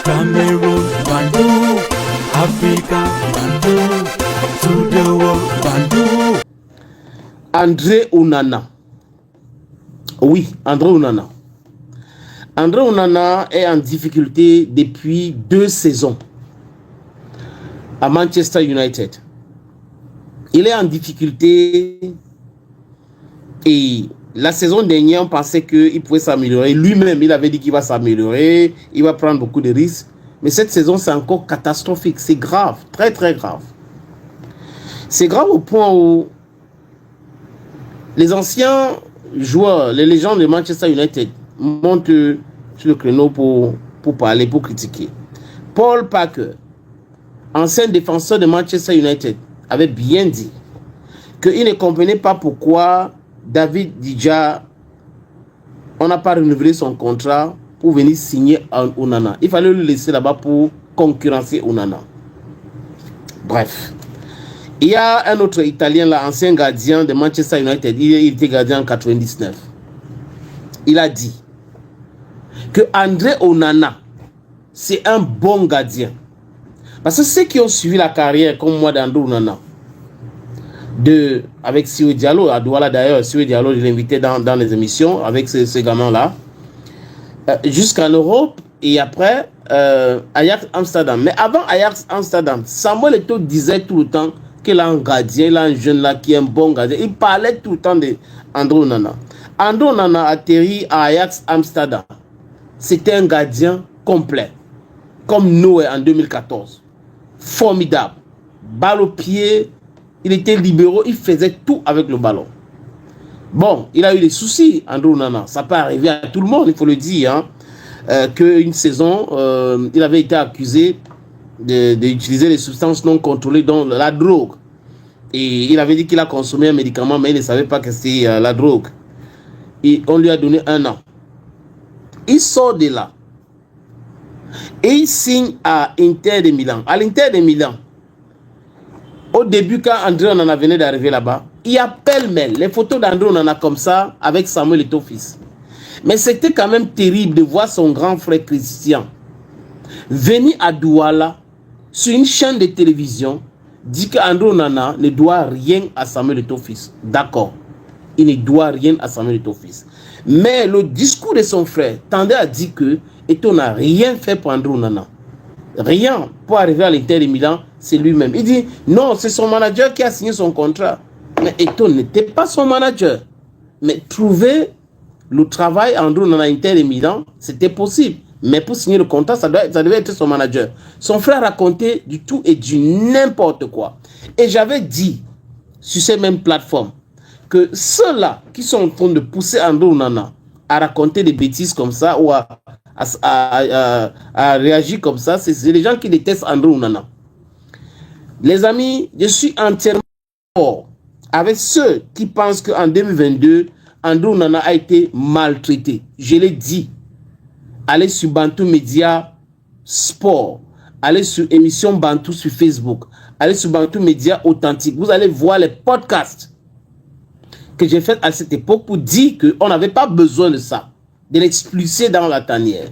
Cameroon, Bandou, Africa, Bandou, to the world, Bandou. André Onana. Oui, André Onana. André Onana est en difficulté depuis 2 saisons à Manchester United. Il est en difficulté et la saison dernière, on pensait qu'il pouvait s'améliorer. Lui-même, il avait dit qu'il va s'améliorer, il va prendre beaucoup de risques. Mais cette saison, c'est encore catastrophique. C'est grave, très très grave. C'est grave au point où les anciens joueurs, les légendes de Manchester United montent sur le créneau pour parler, pour critiquer. Paul Parker, ancien défenseur de Manchester United, avait bien dit qu'il ne comprenait pas pourquoi David Dija, on n'a pas renouvelé son contrat pour venir signer Onana. Il fallait le laisser là-bas pour concurrencer Onana. Bref. Il y a un autre Italien, là, ancien gardien de Manchester United. Il était gardien en 99. Il a dit que André Onana, c'est un bon gardien. Parce que ceux qui ont suivi la carrière, comme moi d'André Onana, avec Siwe Diallo, à Douala d'ailleurs, Siwe Diallo, je l'ai invité dans les émissions avec ce gamin-là, jusqu'en Europe et après Ajax Amsterdam. Mais avant Ajax Amsterdam, Samuel Eto'o disait tout le temps qu'il a un gardien, il a un jeune là qui est un bon gardien. Il parlait tout le temps d'André Onana. André Onana a atterri à Ajax Amsterdam. C'était un gardien complet, comme Noé en 2014. Formidable. Balle au pied, il était libéraux, il faisait tout avec le ballon. Bon, il a eu des soucis, André Onana. Ça peut arriver à tout le monde, il faut le dire. Qu'une saison, il avait été accusé d'utiliser des substances non contrôlées, dont la drogue. Et il avait dit qu'il a consommé un médicament, mais il ne savait pas que c'était la drogue. Et on lui a donné 1 an. Il sort de là. Et il signe à Inter de Milan. À l'Inter de Milan, au début, quand André Onana venait d'arriver là-bas, il y a pêle-mêle les photos d'André Onana comme ça, avec Samuel Eto'o fils. Mais c'était quand même terrible de voir son grand frère Christian venir à Douala sur une chaîne de télévision, dit qu'André Onana ne doit rien à Samuel Eto'o fils. D'accord, il ne doit rien à Samuel Eto'o fils. Mais le discours de son frère tendait à dire que Eto'o n'a rien fait pour André Onana. Rien pour arriver à l'Inter de Milan, c'est lui-même. Il dit non, c'est son manager qui a signé son contrat. Mais Eto'o n'était pas son manager. Mais trouver le travail à André Onana à Inter de Milan, c'était possible. Mais pour signer le contrat, ça devait être son manager. Son frère racontait du tout et du n'importe quoi. Et j'avais dit sur ces mêmes plateformes que ceux-là qui sont en train de pousser André Onana à raconter des bêtises comme ça ou à réagir comme ça, c'est les gens qui détestent André Onana. Les amis, je suis entièrement d'accord avec ceux qui pensent qu'en 2022, André Onana a été maltraité. Je l'ai dit. Allez sur Bantou Média Sport. Allez sur émission Bantou sur Facebook. Allez sur Bantou Média Authentique. Vous allez voir les podcasts que j'ai fait à cette époque pour dire qu'on n'avait pas besoin de ça, de l'expulser dans la tanière.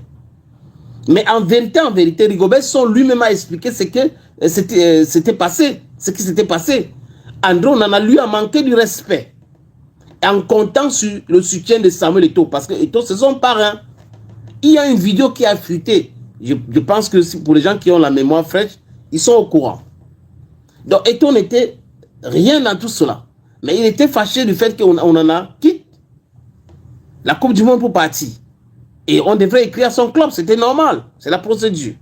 Mais en vérité, Rigobert Song lui-même a expliqué ce que c'était passé, ce qui s'était passé. André Onana lui a manqué du respect en comptant sur le soutien de Samuel Eto'o, parce que Eto'o c'est son parrain. Il y a une vidéo qui a fuité. Je pense que pour les gens qui ont la mémoire fraîche, ils sont au courant. Donc Eto'o n'était rien dans tout cela. Mais il était fâché du fait qu'on en a quitté la Coupe du Monde pour partir. Et on devrait écrire à son club, c'était normal. C'est la procédure.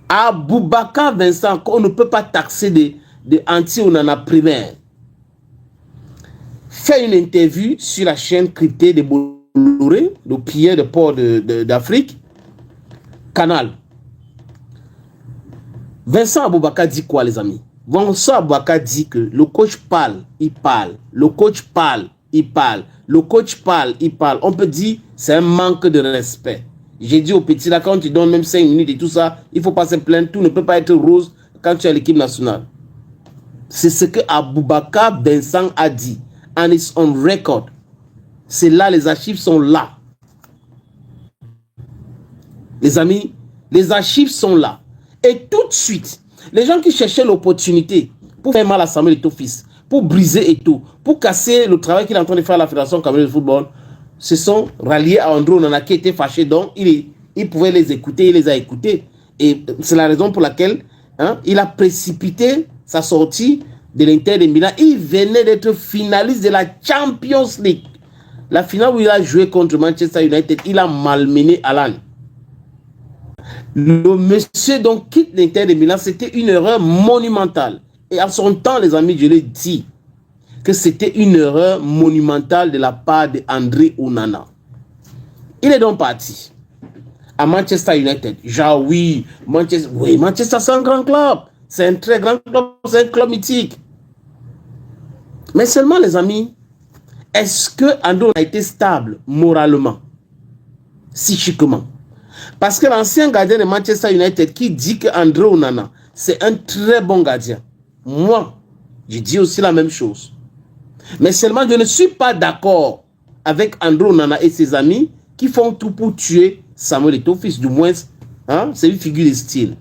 Aboubakar Vincent, qu'on ne peut pas taxer de anti-Onana primaire, fait une interview sur la chaîne cryptée de Bolloré, le pilier de port d'Afrique, Canal. Vincent Aboubakar dit quoi, les amis? Vincent Aboubakar dit que le coach parle, il parle. Le coach parle, il parle. Le coach parle, il parle. On peut dire c'est un manque de respect. J'ai dit au petit là, quand tu donnes même 5 minutes et tout ça, il ne faut pas se plaindre. Tout ne peut pas être rose quand tu es à l'équipe nationale. C'est ce que Aboubakar Vincent a dit. And it's on record. C'est là, les archives sont là. Les amis, Les archives sont là. Et tout de suite, les gens qui cherchaient l'opportunité pour faire mal à Samuel Eto'o-Fils, pour briser Eto'o, pour casser le travail qu'il est en train de faire à la Fédération camerounaise de football, se sont ralliés à André Onana qui était fâché. Donc, il pouvait les écouter, il les a écoutés. Et c'est la raison pour laquelle il a précipité sa sortie de l'Inter de Milan. Il venait d'être finaliste de la Champions League. La finale où il a joué contre Manchester United, il a malmené Alan. Le monsieur donc quitte l'Inter de Milan, c'était une erreur monumentale. Et à son temps, les amis, je l'ai dit, que c'était une erreur monumentale de la part d'André Onana. Il est donc parti à Manchester United. Genre oui, Manchester c'est un grand club. C'est un très grand club, c'est un club mythique. Mais seulement les amis, est-ce que André Onana a été stable moralement, psychiquement? Parce que l'ancien gardien de Manchester United qui dit qu'André Onana, c'est un très bon gardien. Moi, je dis aussi la même chose. Mais seulement je ne suis pas d'accord avec André Onana et ses amis qui font tout pour tuer Samuel Eto'o-Fils. Du moins, c'est une figure de style.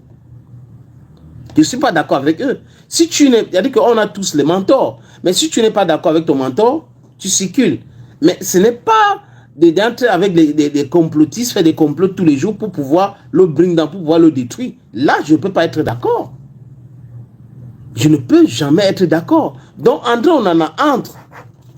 Je ne suis pas d'accord avec eux. Si tu n'es, c'est-à-dire qu'on a tous les mentors. Mais si tu n'es pas d'accord avec ton mentor, tu circules. Mais ce n'est pas d'entrer avec des complotistes, faire des complots tous les jours pour pouvoir le bring down, pour pouvoir le détruire. Là, je ne peux pas être d'accord. Je ne peux jamais être d'accord. Donc, André Onana entre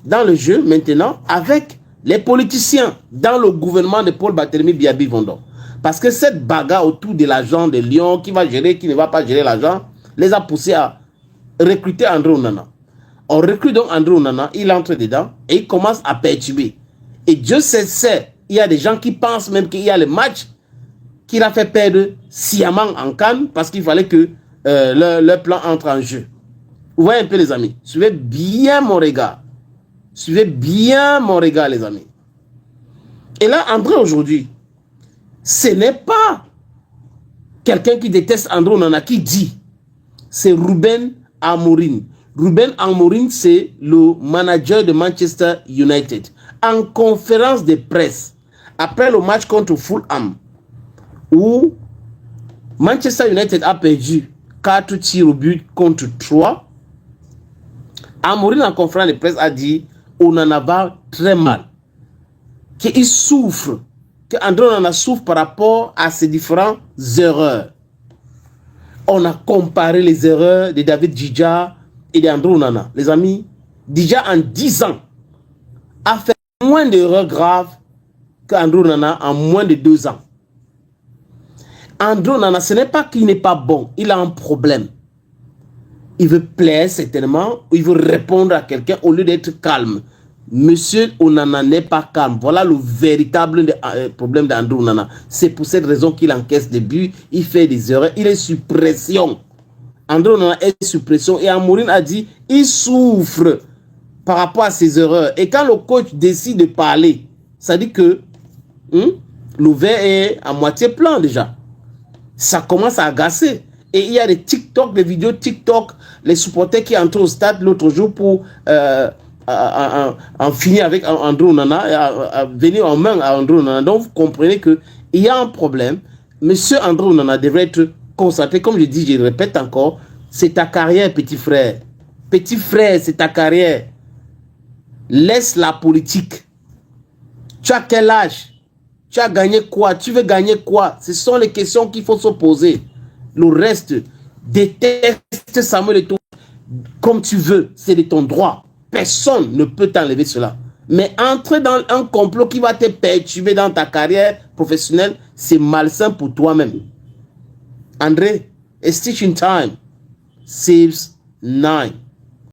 dans le jeu maintenant avec les politiciens dans le gouvernement de Paul Barthélémy Biabi-Vondor. Parce que cette bagarre autour de l'agent de Lyon, qui va gérer, qui ne va pas gérer l'agent, les a poussés à recruter André Onana. On recrute donc André Onana, il entre dedans et il commence à perturber. Et Dieu sait, il y a des gens qui pensent même qu'il y a le match qu'il a fait perdre sciemment en Cannes parce qu'il fallait que leur plan entre en jeu. Vous voyez un peu les amis, suivez bien mon regard. Suivez bien mon regard les amis. Et là, André aujourd'hui, ce n'est pas quelqu'un qui déteste André Onana qui dit, c'est Ruben Amorim. Ruben Amorim, c'est le manager de Manchester United. En conférence de presse, après le match contre Fulham, où Manchester United a perdu 4 tirs au but contre 3, Amorim en conférence de presse a dit Onana va très mal, qu'il souffre, qu'André Onana souffre par rapport à ses différentes erreurs. On a comparé les erreurs de David Djidja et d'André Onana. Les amis, Djidja en 10 ans a fait moins d'erreurs graves qu'André Onana en moins de 2 ans. André Onana, ce n'est pas qu'il n'est pas bon, il a un problème. Il veut plaire certainement, il veut répondre à quelqu'un au lieu d'être calme. Monsieur Onana n'est pas calme. Voilà le véritable problème d'André Onana. C'est pour cette raison qu'il encaisse des buts, il fait des erreurs, il est sous pression. André Onana est sous pression et Amorim a dit il souffre par rapport à ses erreurs. Et quand le coach décide de parler, ça dit que le verre est à moitié plein déjà. Ça commence à agacer. Et il y a des TikTok, des vidéos TikTok, les supporters qui entrent au stade l'autre jour pour en finir avec André Onana, à venir en main à André Onana. Donc vous comprenez qu'il y a un problème. Monsieur André Onana devrait être concentré, comme je dis, je le répète encore, c'est ta carrière, petit frère. Petit frère, c'est ta carrière. Laisse la politique. Tu as quel âge? Tu as gagné quoi? Tu veux gagner quoi? Ce sont les questions qu'il faut se poser. Le reste, déteste Samuel Eto'o comme tu veux, c'est de ton droit. Personne ne peut t'enlever cela. Mais entrer dans un complot qui va te perturber dans ta carrière professionnelle, c'est malsain pour toi-même. André, a stitch in time saves 9.